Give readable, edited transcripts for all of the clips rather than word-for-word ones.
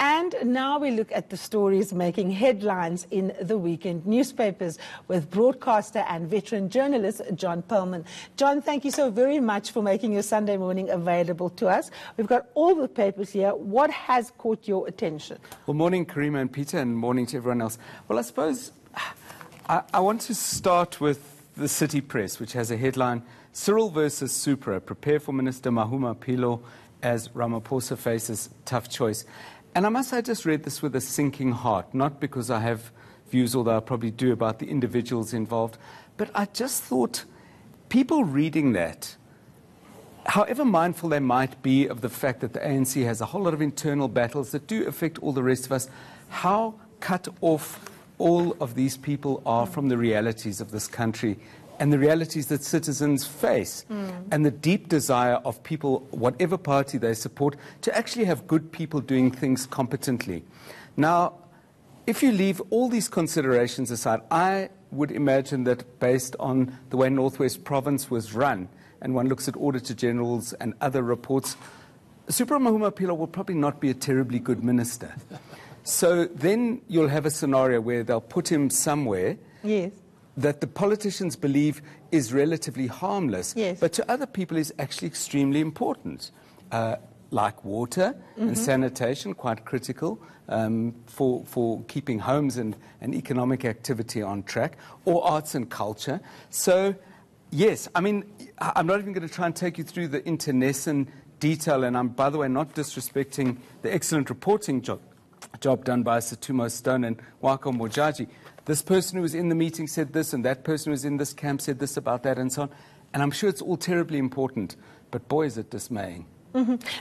And now we look at the stories making headlines in the weekend newspapers with broadcaster and veteran journalist John Perlman. John, thank you so very much for making your Sunday morning available to us. We've got all the papers here. What has caught your attention? Well, morning, Karima and Peter, and morning to everyone else. Well, I suppose I want to start with the City Press, which has a headline, Cyril versus Supra, prepare for Minister Mahumapelo as Ramaphosa faces tough choice. And I must say I just read this with a sinking heart, not because I have views, although I probably do, about the individuals involved, but I just thought people reading that, however mindful they might be of the fact that the ANC has a whole lot of internal battles that do affect all the rest of us, how cut off all of these people are from the realities of this country and the realities that citizens face, and the deep desire of people, whatever party they support, to actually have good people doing things competently. Now, if you leave all these considerations aside, I would imagine that based on the way Northwest Province was run, and one looks at Auditor Generals and other reports, Supra Mahumapelo will probably not be a terribly good minister. So then you'll have a scenario where they'll put him somewhere that the politicians believe is relatively harmless, but to other people is actually extremely important, like water and sanitation, quite critical for keeping homes and economic activity on track, or arts and culture. So, yes, I mean, I'm not even going to try and take you through the internecine detail, and I'm, by the way, not disrespecting the excellent reporting job done by Situmo Stone and Wako Mojaji. This person who was in the meeting said this, and that person who was in this camp said this about that, and so on. And I'm sure it's all terribly important, but boy, is it dismaying.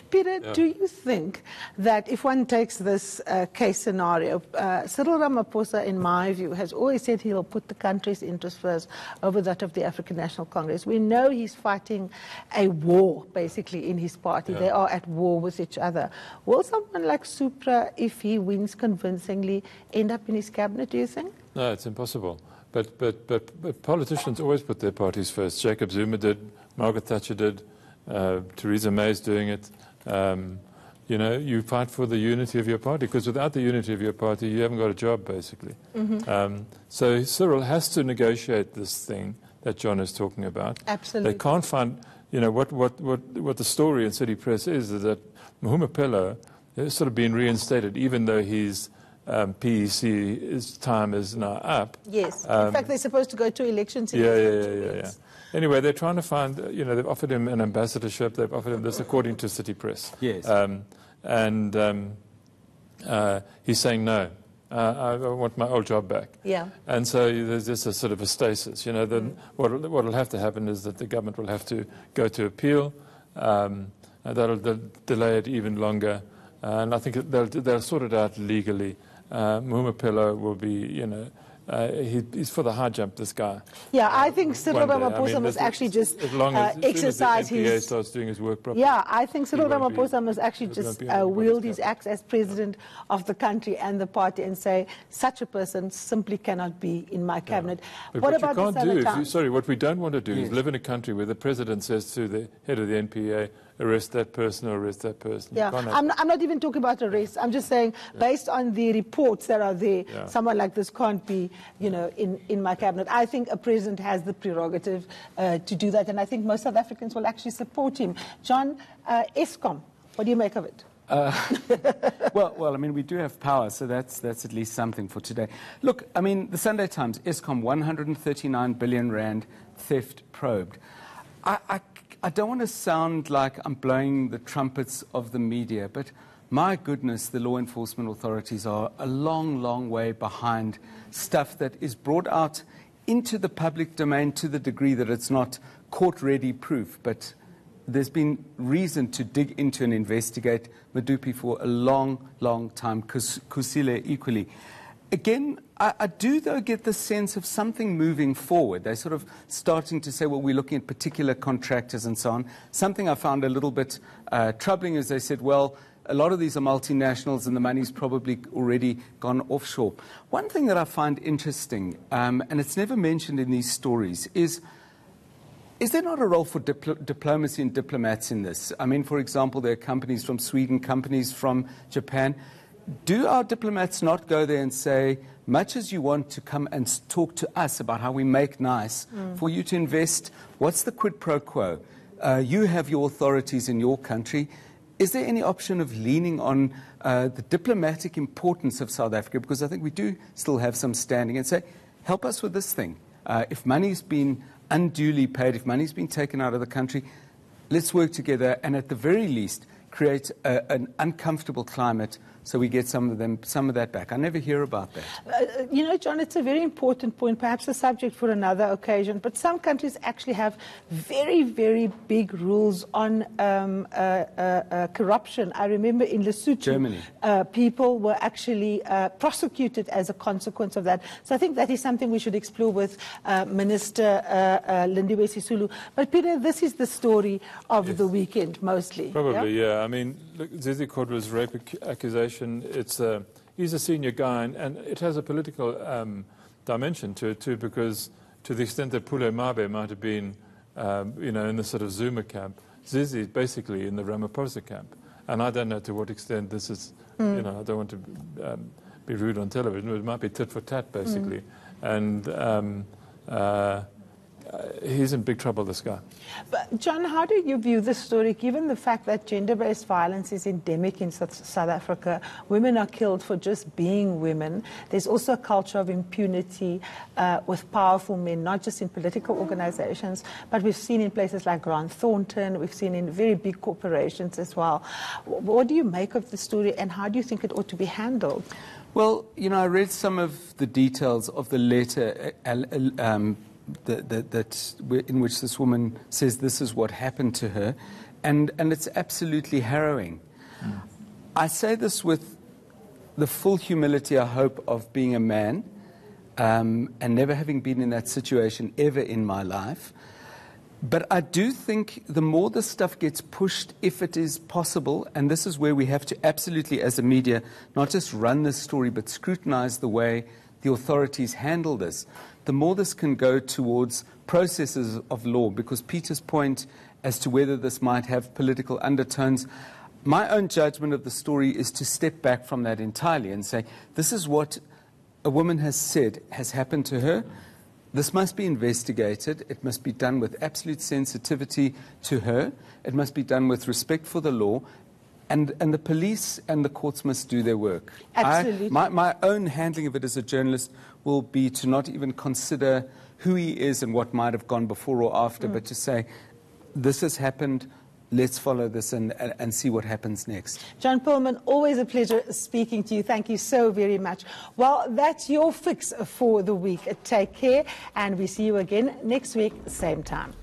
Peter, do you think that if one takes this case scenario, Cyril Ramaphosa, in my view, has always said he'll put the country's interest first over that of the African National Congress. We know he's fighting a war, basically, in his party. They are at war with each other. Will someone like Supra, if he wins convincingly, end up in his cabinet, do you think? No, it's impossible. But politicians always put their parties first. Jacob Zuma did, Margaret Thatcher did, Theresa May is doing it. You know, you fight for the unity of your party, because without the unity of your party, you haven't got a job, basically. So Cyril has to negotiate this thing that John is talking about. Absolutely. They can't find, you know, what the story in City Press is that Mahumapelo has sort of been reinstated, even though he's PEC's time is now up. Yes. In fact, they're supposed to go to elections in 2 weeks. Anyway, they're trying to find, you know, they've offered him an ambassadorship, they've offered him this according to City Press. Yes. He's saying, no, I want my old job back. Yeah. And so there's just a sort of a stasis. You know, then what will have to happen is that the government will have to go to appeal, and that'll delay it even longer. And I think they'll sort it out legally. Mahumapelo will be, you know, he's for the high jump, this guy. Yeah, I think Cyril Ramaphosa must actually just exercise his... his... starts doing his work properly. Yeah, I think Cyril Ramaphosa must actually just wield his axe as president of the country and the party and say, such a person simply cannot be in my cabinet. But what about you can't do, sorry, what we don't want to do is live in a country where the president says to the head of the NPA, arrest that person or arrest that person. Yeah, I'm not even talking about arrest. I'm just saying, based on the reports that are there, someone like this can't be, you know, in my cabinet. I think a president has the prerogative to do that, and I think most South Africans will actually support him. John, ESCOM, what do you make of it? Well, I mean, we do have power, so that's at least something for today. Look, I mean, the Sunday Times, ESCOM, 139 billion rand theft probed. I don't want to sound like I'm blowing the trumpets of the media, but my goodness, the law enforcement authorities are a long, long way behind stuff that is brought out into the public domain to the degree that it's not court-ready proof. But there's been reason to dig into and investigate Medupi for a long, long time, Kusile equally. Again, I do, though, get the sense of something moving forward. They're sort of starting to say, well, we're looking at particular contractors and so on. Something I found a little bit troubling is they said, well, a lot of these are multinationals and the money's probably already gone offshore. One thing that I find interesting, and it's never mentioned in these stories, is there not a role for diplomacy and diplomats in this? I mean, for example, there are companies from Sweden, companies from Japan. do our diplomats not go there and say, much as you want to come and talk to us about how we make nice, for you to invest, what's the quid pro quo? You have your authorities in your country. Is there any option of leaning on the diplomatic importance of South Africa? Because I think we do still have some standing, and say, help us with this thing. If money's been unduly paid, if money's been taken out of the country, let's work together and at the very least create an uncomfortable climate so we get some of that back. I never hear about that. You know, John, it's a very important point, perhaps a subject for another occasion, but some countries actually have very, very big rules on corruption. I remember in Lesotho, Germany, people were actually prosecuted as a consequence of that. So I think that is something we should explore with Minister Lindiwe Sisulu. But Peter, this is the story of the weekend, mostly. Probably, yeah. I mean, look, Zizi Kodwa's rape accusation, he's a senior guy, and it has a political dimension to it too, because to the extent that Pule Mabe might have been, in the sort of Zuma camp, Zizi is basically in the Ramaphosa camp. And I don't know to what extent this is, I don't want to be rude on television, but it might be tit for tat, basically. And he's in big trouble, this guy. But John, how do you view this story, given the fact that gender-based violence is endemic in South Africa? Women are killed for just being women. There's also a culture of impunity with powerful men, not just in political organizations, but we've seen in places like Grant Thornton, we've seen in very big corporations as well. What do you make of the story, and how do you think it ought to be handled? Well, I read some of the details of the letter in which this woman says this is what happened to her, and it's absolutely harrowing. I say this with the full humility, I hope, of being a man and never having been in that situation ever in my life. But I do think the more this stuff gets pushed, if it is possible, and this is where we have to absolutely, as a media, not just run this story, but scrutinize the way the authorities handle this, the more this can go towards processes of law. Because Peter's point as to whether this might have political undertones, my own judgment of the story is to step back from that entirely and say, this is what a woman has said has happened to her. This must be investigated. It must be done with absolute sensitivity to her. It must be done with respect for the law. And the police and the courts must do their work. Absolutely. My own handling of it as a journalist will be to not even consider who he is and what might have gone before or after, but to say, this has happened, let's follow this and see what happens next. John Perlman, always a pleasure speaking to you. Thank you so very much. Well, that's your fix for the week. Take care, and we see you again next week, same time.